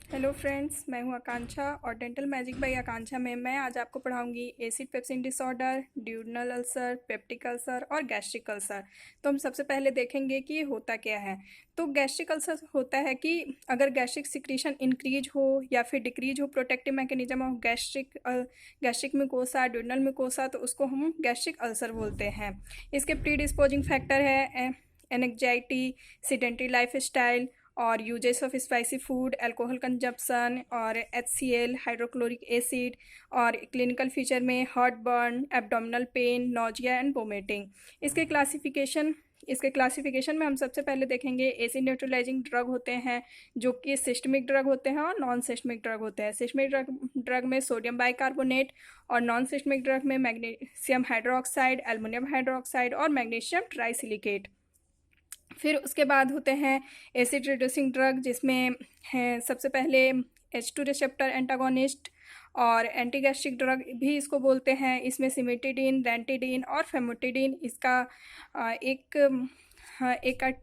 Hello friends, मैं हूं आकांक्षा और डेंटल मैजिक बाय आकांक्षा में मैं आज आपको पढ़ाऊंगी acid pepsin disorder, duodenal ulcer, peptic ulcer और गैस्ट्रिक अल्सर। तो हम सबसे पहले देखेंगे कि ये होता क्या है। तो गैस्ट्रिक अल्सर होता है कि अगर गैस्ट्रिक सिक्रीशन इंक्रीज हो या फिर डिक्रीज हो protective mechanism of gastric mucosa, duodenal mucosa, तो उसको हम गैस्ट्रिक अल्सर बोलते हैं। इसके प्री डिस्पोजिंग फैक्टर है एनेक्जाइटी, सिडेंटरी लाइफ स्टाइल और uses of spicy food, alcohol consumption और HCl, हाइड्रोक्लोरिक एसिड। और क्लिनिकल फीचर में heart burn, abdominal pain, nausea and vomiting. इसके क्लासिफिकेशन में हम सबसे पहले देखेंगे एसिड न्यूट्रलाइजिंग ड्रग होते हैं जो कि सिस्टमिक ड्रग होते हैं और नॉन सिस्टमिक ड्रग होते हैं। सिस्टमिक ड्रग में सोडियम बाइकार्बोनेट और नॉन सिस्टमिक ड्रग में मैग्नीशियम हाइड्रोक्साइड, एल्युमिनियम हाइड्रोक्साइड और मैग्नीशियम ट्राइसिलिकेट। फिर उसके बाद होते हैं एसिड रिड्यूसिंग ड्रग, जिसमें है सबसे पहले H2 रिसेप्टर एंटागोनिस्ट और एंटी गैस्ट्रिक ड्रग भी इसको बोलते हैं। इसमें सिमेटिडीन, रेंटिडीन और फेमोटिडीन इसका एक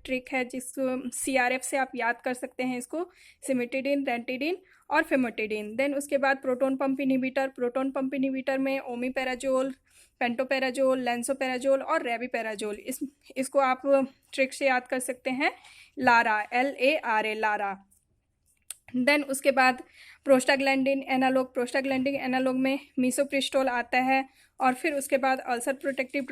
ट्रिक है जिसको CRF से आप याद कर सकते हैं इसको, सिमेटिडीन, रेंटिडीन और फेमोटिडीन। देन उसके बाद प्रोटोन पंप इनिबिटर में ओमीपेराजोल, पेंटोपेराजोल, लेंसोपेराजोल और रेविपेराजोल। इसको आप ट्रिक से याद कर सकते हैं, लारा, LARA, लारा। देन उसके बाद प्रोस्टाग्लैंडिन एनालॉग में मीसोप्रिस्टोल आता है। और फिर उसके बाद अल्सर प्रोटेक्टिव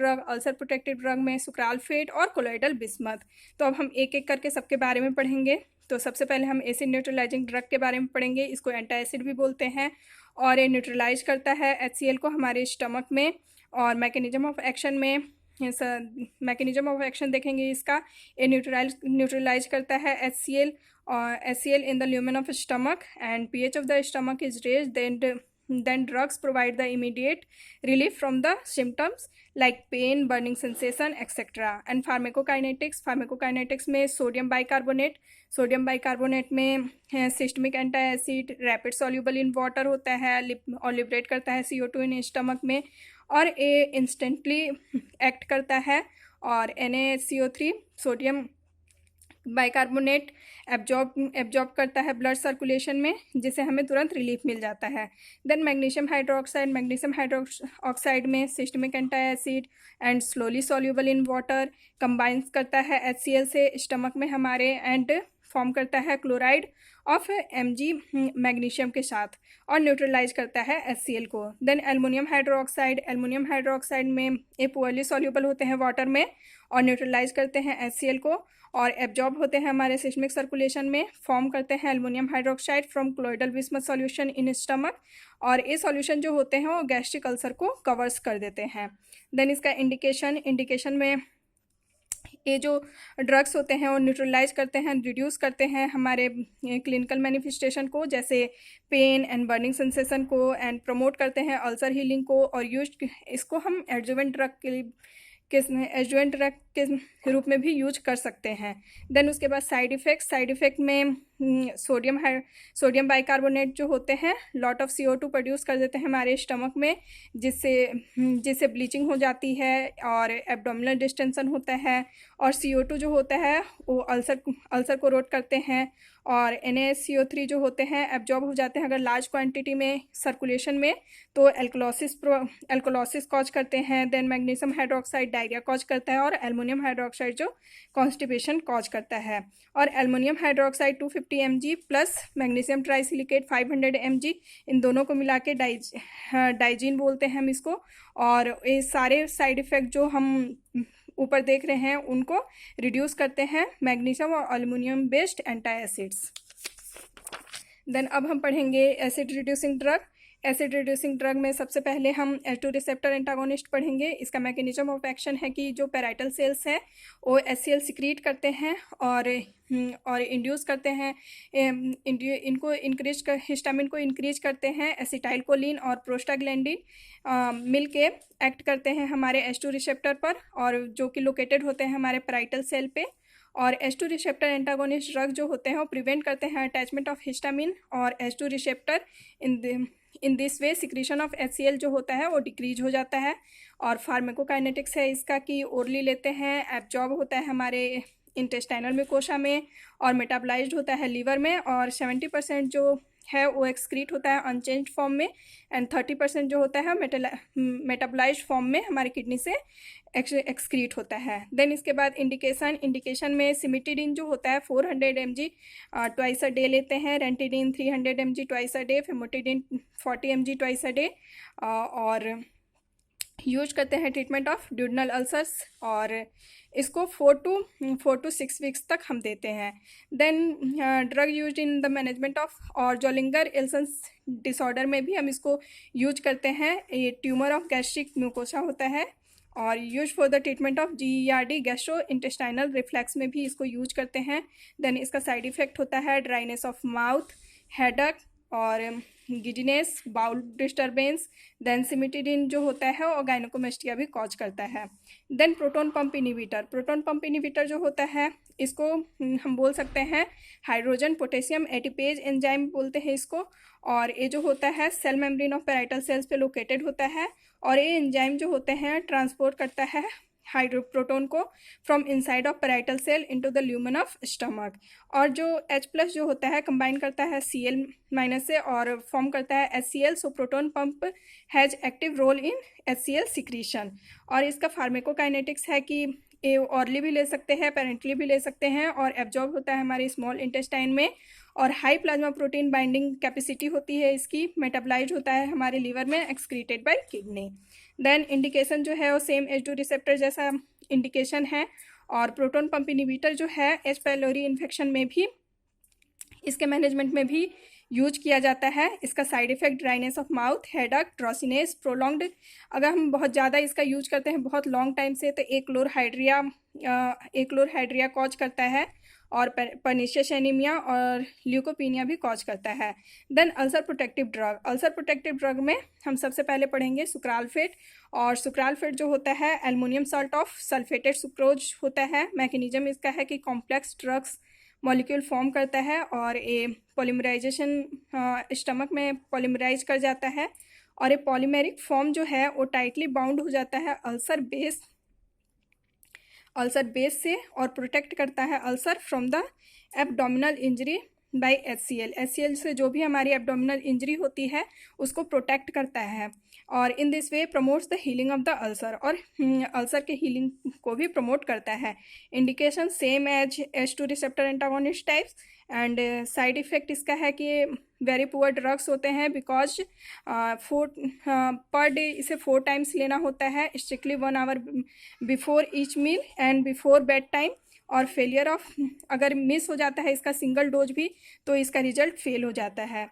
ड्रग में सुक्रालफेट और कोलोइडल बिस्मथ। तो अब हम एक एक करके सबके बारे में पढ़ेंगे। तो सबसे पहले हम एसिड न्यूट्रलाइजिंग ड्रग के बारे में पढ़ेंगे। इसको एंटासिड भी बोलते हैं और ये न्यूट्रलाइज करता है HCl को हमारे स्टमक में। और मैकेनिज्म ऑफ एक्शन देखेंगे इसका। ये न्यूट्रलाइज करता है HCl in the lumen of stomach, and pH of the stomach is raised. Then drugs provide the immediate relief from the symptoms like pain, burning sensation, etc. And pharmacokinetics में sodium bicarbonate में systemic antacid, rapid soluble in water होता है और liberate करता है CO2 in stomach में। और ये इंस्टेंटली एक्ट करता है। और NaCO3 सोडियम बाइकार्बोनेट एब्जॉर्ब करता है ब्लड सर्कुलेशन में, जिससे हमें तुरंत रिलीफ मिल जाता है। देन मैग्नीशियम हाइड्रोक्साइड में systemic antacid and slowly soluble in water combines करता है HCl से स्टमक में हमारे, एंड फॉर्म करता है क्लोराइड ऑफ Mg मैग्नीशियम के साथ और न्यूट्रलाइज करता है HCl को। देन एल्युमिनियम हाइड्रोक्साइड में ये पुअरली सॉल्यूबल होते हैं वाटर में और न्यूट्रलाइज करते हैं HCl को और एब्जॉर्ब होते हैं हमारे सिस्टमिक सर्कुलेशन में, फॉर्म करते हैं aluminium hydroxide from क्लोइडल bismuth solution in stomach. और ये सॉल्यूशन जो होते हैं वो गैस्ट्रिक अल्सर को कवर्स कर देते हैं। देन इसका इंडिकेशन में ये जो ड्रग्स होते हैं वो न्यूट्रलाइज करते हैं, रिड्यूस करते हैं हमारे क्लिनिकल मैनिफेस्टेशन को, जैसे पेन एंड बर्निंग सेंसेशन को, एंड प्रमोट करते हैं अल्सर हीलिंग को। और इसको हम एडजुवेंट ड्रग के रूप में भी यूज कर सकते हैं। देन उसके बाद साइड इफ़ेक्ट में सोडियम बाइकार्बोनेट जो होते हैं लॉट ऑफ CO2 प्रोड्यूस कर देते हैं हमारे स्टमक में, जिससे ब्लीचिंग हो जाती है और एब्डोमिनल डिस्टेंशन होता है। और CO2 जो होता है वो अल्सर को रोट करते हैं। और NaCO3 जो होते हैं एब्जॉर्ब हो जाते हैं अगर लार्ज क्वांटिटी में सर्कुलेशन में, तो एल्कोलोसिस कॉज करते हैं। Then magnesium hydroxide diarrhoea cause करता है और एल्युमिनियम हाइड्रोक्साइड जो कॉन्स्टिपेशन कॉज करता है। और aluminium hydroxide 250 mg plus magnesium trisilicate 500 mg, इन दोनों को मिला के डाइजीन बोलते हैं हम इसको। और ये सारे साइड इफ़ेक्ट जो हम ऊपर देख रहे हैं उनको रिड्यूस करते हैं मैग्नीशियम और एल्युमिनियम बेस्ड एंटासिड्स। देन अब हम पढ़ेंगे एसिड रिड्यूसिंग ड्रग में सबसे पहले हम H2 रिसेप्टर एंटागोनिस्ट पढ़ेंगे। इसका मैकेनिज्म ऑफ एक्शन है कि जो पैराइटल सेल्स हैं वो HCl सिक्रीट करते हैं और इंड्यूस करते हैं इनको हिस्टामिन को इंक्रीज करते हैं। एसिटाइलकोलिन और प्रोस्टाग्लैंडिन मिल के एक्ट करते हैं हमारे H2 रिसेप्टर पर, और जो कि लोकेटेड होते हैं हमारे पैराइटल सेल पे। और H2 रिसेप्टर एंटागोनिस्ट ड्रग जो होते हैं वो प्रिवेंट करते हैं अटैचमेंट ऑफ हिस्टामिन और H2 receptor. In this way secretion of HCl जो होता है वो डिक्रीज हो जाता है। और फार्माकोकाइनेटिक्स है इसका कि ओरली लेते हैं, एब्जॉर्ब होता है हमारे इंटेस्टाइनल म्यूकोसा में, और मेटाबलाइज्ड होता है लीवर में, और 70% जो है वो एक्सक्रीट होता है अनचेंज्ड फॉर्म में, एंड 30% जो होता है मेटाबलाइज्ड फॉर्म में हमारी किडनी से एक्सक्रीट होता है। देन इसके बाद इंडिकेशन में सिमिटिडिन जो होता है 400 mg ट्वाइस अ डे लेते हैं, रेंटिडिन 300 mg twice a day, famotidine 40 mg twice a day, और यूज करते हैं ट्रीटमेंट ऑफ ड्यूडनल अल्सर्स, और इसको 4 to 6 वीक्स तक हम देते हैं। Then drug use in the management of और जोलिंगर एल्सन्स डिसऑर्डर में भी हम इसको यूज करते हैं। ये ट्यूमर ऑफ गैस्ट्रिक म्यूकोसा होता है, और use for the treatment of GERD gastro intestinal reflex में भी इसको यूज करते हैं। देन इसका साइड इफेक्ट होता है ड्राइनेस ऑफ माउथ, हेडेक और गिडीनेस, बाउल डिस्टर्बेंस। देन सिमिटिडिन जो होता है वो गायनोकोमेस्टिया भी कॉज करता है। देन प्रोटोन पंप इनहिबिटर जो होता है इसको हम बोल सकते हैं हाइड्रोजन पोटेशियम एटिपेज एंजाइम बोलते हैं इसको, और ये जो होता है cell membrane of parietal cells पे लोकेटेड होता है, और ये एंजाइम जो होते हैं ट्रांसपोर्ट करता है हाइड्रोप्रोटोन को from inside of parietal cell into the lumen of stomach. और जो H+ जो होता है कंबाइन करता है Cl- से और फॉर्म करता है HCl। So proton pump has active role in HCl secretion. और इसका फार्मेकोकाइनेटिक्स है कि ये ऑरली भी ले सकते हैं, पेरेंटली भी ले सकते हैं, और एब्जॉर्ब होता है हमारे स्मॉल इंटेस्टाइन में, और high plasma protein binding capacity होती है इसकी, मेटाबलाइज होता है हमारे लीवर में, excreted by kidney. Then indication जो है वो सेम H2 रिसेप्टर जैसा इंडिकेशन है, और प्रोटोन पंप इनहिबिटर जो है H. pylori इन्फेक्शन में भी, इसके मैनेजमेंट में भी यूज किया जाता है। इसका side effect dryness of mouth, headache, drowsiness, prolonged, अगर हम बहुत ज़्यादा इसका यूज करते हैं बहुत लॉन्ग टाइम से तो एक्लोरहाइड्रिया कॉज करता है, और पर्निशियस एनीमिया और ल्यूकोपीनिया भी कॉज करता है। देन अल्सर प्रोटेक्टिव ड्रग में हम सबसे पहले पढ़ेंगे सुक्रालफेट, और सुक्रालफेट जो होता है aluminium salt of sulphated sucrose होता है। मैकेनिज्म इसका है कि कॉम्प्लेक्स ड्रग्स मॉलिक्यूल फॉर्म करता है, और ये पॉलीमराइजेशन स्टमक में पॉलीमराइज कर जाता है, और ये पॉलीमेरिक फॉर्म जो है वो टाइटली बाउंड हो जाता है अल्सर बेस से, और प्रोटेक्ट करता है ulcer from the abdominal injury bye HCl से जो भी हमारी एब्डोमिनल इंजरी होती है उसको प्रोटेक्ट करता है, और in this way promotes the healing of the ulcer, और अल्सर के हीलिंग को भी प्रमोट करता है। Indication same as H2 receptor antagonist types, and side effect इसका है कि वेरी पुअर ड्रग्स होते हैं, बिकॉज पर डे इसे 4 टाइम्स लेना होता है, strictly 1 hour before each meal and before bed time, और फेलियर ऑफ अगर मिस हो जाता है इसका सिंगल डोज भी तो इसका रिजल्ट फेल हो जाता है।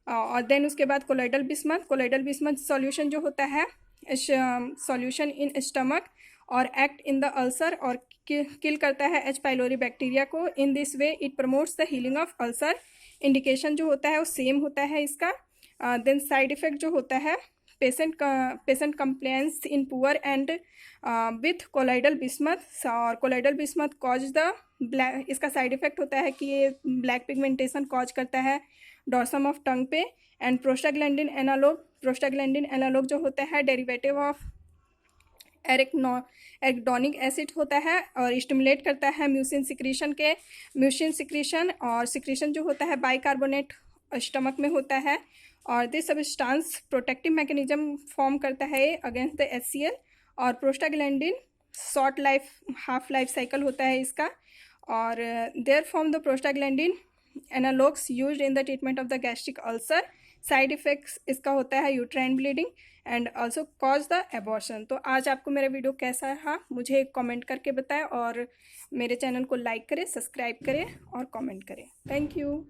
और देन उसके बाद कोलोइडल बिस्मथ सॉल्यूशन जो होता है सॉल्यूशन इन स्टमक, और एक्ट इन द अल्सर, और किल करता है H. pylori बैक्टीरिया को। इन this way it promotes the healing of ulcer. Indication जो होता है वो सेम होता है इसका। देन साइड इफेक्ट जो होता है patient compliance in poor and with colloidal bismuth, और colloidal bismuth cause the black, इसका साइड इफेक्ट होता है कि ये ब्लैक पिगमेंटेशन कॉज करता है डॉर्सम ऑफ टंग पे। एंड प्रोस्टाग्लैंडिन एनालॉग जो होता है डेरिवेटिव ऑफ एरिकडोनिक एसिड होता है, और स्टिमुलेट करता है म्यूसिन सिक्रीशन, और सिक्रीशन जो होता है बाइकार्बोनेट स्टमक में होता है, और this substance protective mechanism form करता है अगेंस्ट द HCl। और prostaglandin short half life cycle होता है इसका, और there form the prostaglandin analogues used in the treatment of the gastric ulcer. Side effects इसका होता है uterine bleeding and also cause the abortion. तो आज आपको मेरा वीडियो कैसा रहा मुझे कमेंट करके बताएं, और मेरे चैनल को लाइक करें, सब्सक्राइब करें और कमेंट करें। Thank you.